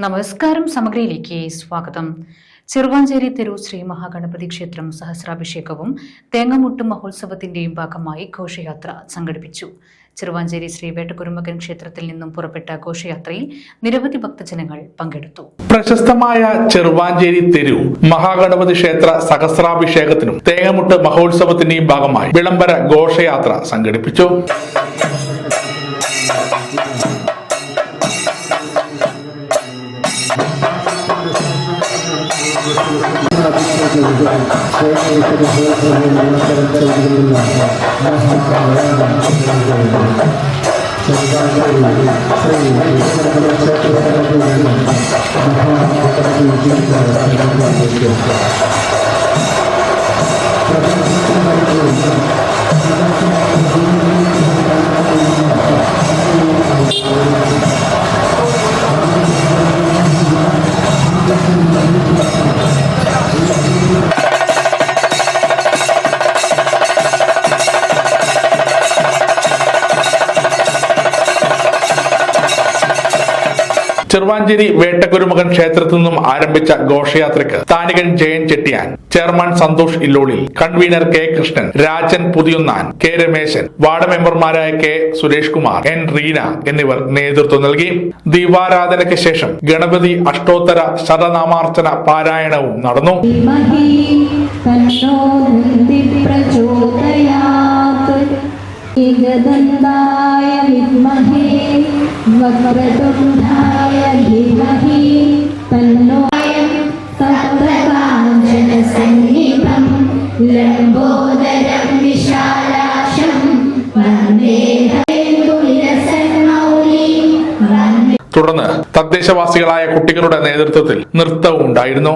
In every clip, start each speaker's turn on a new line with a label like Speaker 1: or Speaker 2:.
Speaker 1: നമസ്കാരം. സമഗ്രയിലേക്ക് സ്വാഗതം. ചെറുവാഞ്ചേരി തെരു ശ്രീ മഹാഗണപതി ക്ഷേത്രം സഹസ്രാഭിഷേകവും തേങ്ങമുട്ട് മഹോത്സവത്തിന്റെയും ഭാഗമായി ഘോഷയാത്ര സംഘടിപ്പിച്ചു. ചെറുവാഞ്ചേരി ശ്രീ വേട്ടക്കുരുമകൻ ക്ഷേത്രത്തിൽ നിന്നും പുറപ്പെട്ട ഘോഷയാത്രയിൽ നിരവധി ഭക്തജനങ്ങൾ പങ്കെടുത്തു.
Speaker 2: പ്രശസ്തമായ ചെറുവാഞ്ചേരി തെരു മഹാഗണപതി ക്ഷേത്ര സഹസ്രാഭിഷേകത്തിനും തേങ്ങമുട്ട് മഹോത്സവത്തിന്റെയും ഭാഗമായി വിളംബര ഘോഷയാത്ര സംഘടിപ്പിച്ചു. ചെറുവാഞ്ചേരി വേട്ടക്കുരുമകൻ ക്ഷേത്രത്തിൽ നിന്നും ആരംഭിച്ച ഘോഷയാത്രയ്ക്ക് സ്ഥാനികൻ Jayan Chettiyan, chairman Santhosh Illolil, convener K Krishnan, Rajan Puthiyonnan, K Rameshan, ward മെമ്പർമാരായ കെ സുരേഷ് കുമാർ, എൻ റീന എന്നിവർ നേതൃത്വം നൽകി. ദീപാരാധനയ്ക്ക് ശേഷം ഗണപതി അഷ്ടോത്തര ശതനാമാർച്ചന പാരായണവും നടന്നു.
Speaker 3: ഏകദന്തായ വിദ്മഹേ വക്രതുണ്ഡായ ധീമഹി തന്നോ സപ്തകാഞ്ചന സന്നിഭം ലംബോദരം വിശാലാക്ഷം
Speaker 2: തുടർന്ന് തദ്ദേശവാസികളായ കുട്ടികളുടെ നേതൃത്വത്തിൽ നൃത്തവും ഉണ്ടായിരുന്നു.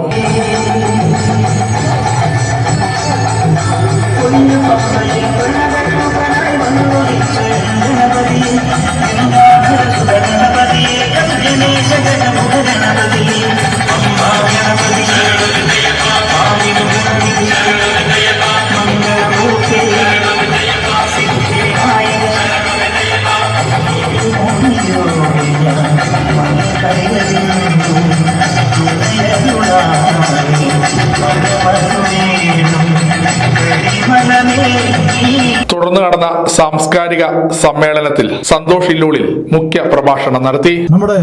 Speaker 2: തുടർന്ന് നടന്ന സാംസ്കാരിക സമ്മേളനത്തിൽ സന്തോഷ് ഇല്ലൂളിൽ മുഖ്യ പ്രഭാഷണം നടത്തി.
Speaker 4: നമ്മുടെ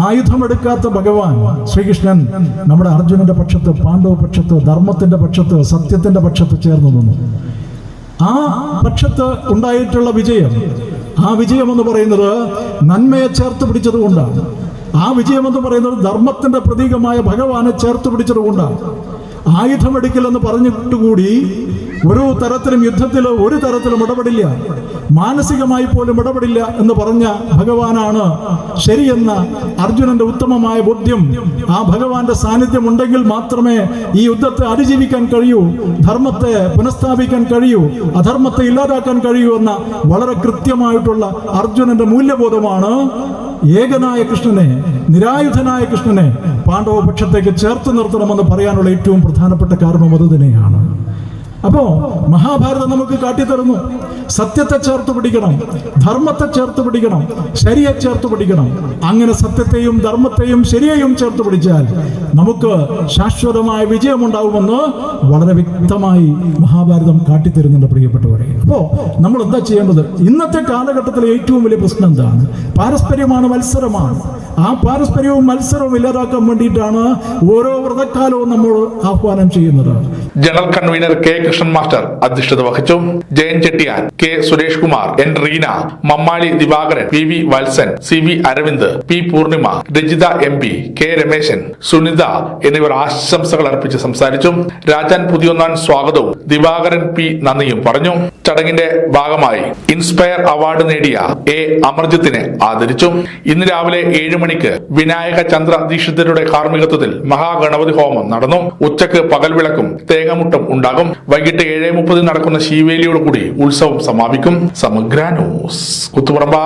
Speaker 4: ആയുധമെടുക്കാത്ത ഭഗവാൻ ശ്രീകൃഷ്ണൻ നമ്മുടെ അർജുനന്റെ പക്ഷത്ത്, പാണ്ഡവ പക്ഷത്ത്, ധർമ്മത്തിന്റെ പക്ഷത്ത്, സത്യത്തിന്റെ പക്ഷത്ത് ചേർന്ന് നിന്നു. ആ പക്ഷത്ത് ഉണ്ടായിട്ടുള്ള വിജയം, ആ വിജയം എന്ന് പറയുന്നത് നന്മയെ ചേർത്ത് പിടിച്ചത് കൊണ്ടാണ്. ആ വിജയം എന്ന് പറയുന്നത് ധർമ്മത്തിന്റെ പ്രതീകമായ ഭഗവാനെ ചേർത്ത് പിടിച്ചത് കൊണ്ടാണ്. ആയുധമെടുക്കലെന്ന് പറഞ്ഞിട്ടുകൂടി ഒരു തരത്തിലും യുദ്ധത്തിൽ ഒരു തരത്തിലും ഇടപെടില്ല, മാനസികമായി പോലും ഇടപെടില്ല എന്ന് പറഞ്ഞ ഭഗവാനാണ് ശരിയെന്ന അർജുനന്റെ ഉത്തമമായ ബോധ്യം. ആ ഭഗവാന്റെ സാന്നിധ്യം ഉണ്ടെങ്കിൽ മാത്രമേ ഈ യുദ്ധത്തെ അതിജീവിക്കാൻ കഴിയൂ, ധർമ്മത്തെ പുനഃസ്ഥാപിക്കാൻ കഴിയൂ, അധർമ്മത്തെ ഇല്ലാതാക്കാൻ കഴിയൂ എന്ന വളരെ കൃത്യമായിട്ടുള്ള അർജുനന്റെ മൂല്യബോധമാണ് ഏകനായ കൃഷ്ണനെ, നിരായുധനായ കൃഷ്ണനെ പാണ്ഡവ പക്ഷത്തേക്ക് ചേർത്ത് നിർത്തണമെന്ന് പറയാനുള്ള ഏറ്റവും പ്രധാനപ്പെട്ട കാരണം അത് തന്നെയാണ്. അപ്പോ മഹാഭാരതം നമുക്ക് കാട്ടിത്തരുന്നു, സത്യത്തെ ചേർത്ത് പിടിക്കണം, ധർമ്മത്തെ ചേർത്ത് പിടിക്കണം, ശരിയെ ചേർത്ത് പിടിക്കണം. അങ്ങനെ സത്യത്തെയും ധർമ്മത്തെയും ശരിയെയും ചേർത്ത് പിടിച്ചാൽ നമുക്ക് ശാശ്വതമായ വിജയമുണ്ടാവുമെന്ന് വളരെ വ്യക്തമായി മഹാഭാരതം കാട്ടിത്തരുന്നുണ്ട് പ്രിയപ്പെട്ടവരെ. അപ്പോ നമ്മൾ എന്താ ചെയ്യേണ്ടത്? ഇന്നത്തെ കാലഘട്ടത്തിലെ ഏറ്റവും വലിയ പ്രശ്നം എന്താണ്? പാരസ്പര്യമാണ്, മത്സരമാണ്. ആ പാരസ്പര്യവും മത്സരവും ഇല്ലാതാക്കാൻ വേണ്ടിയിട്ടാണ് ഓരോ വ്രതക്കാലവും നമ്മൾ ആഹ്വാനം ചെയ്യുന്നത്.
Speaker 2: General convener K Krishnan master അധ്യക്ഷത വഹിച്ചു. Jayan Chettiyan, K Suresh Kumar, N Reena, Mammali Divakaran, P V Valsan, C V Aravind, P Poornima, Rajitha M P, K Rameshan, Sunitha എന്നിവർ ആശംസകൾ അർപ്പിച്ച് സംസാരിച്ചു. രാജൻ പുതിയൊന്നാൻ സ്വാഗതവും ദിവാകരൻ പി നന്ദിയും പറഞ്ഞു. ചടങ്ങിന്റെ ഭാഗമായി ഇൻസ്പയർ അവാർഡ് നേടിയ എ അമർജിത്തിനെ ആദരിച്ചു. ഇന്ന് രാവിലെ 7 മണിക്ക് വിനായക ചന്ദ്ര ദീക്ഷിതരുടെ കാർമ്മികത്വത്തിൽ മഹാഗണപതി ഹോമം നടന്നു. ഉച്ചക്ക് പകൽവിളക്കും തേങ്ങമുട്ടും ഉണ്ടാകും. വൈകിട്ട് 7:30 നടക്കുന്ന ശീവേലിയോടുകൂടി ഉത്സവം സമാപിക്കും. സമഗ്ര ന്യൂസ്, കുത്തുപറമ്പ.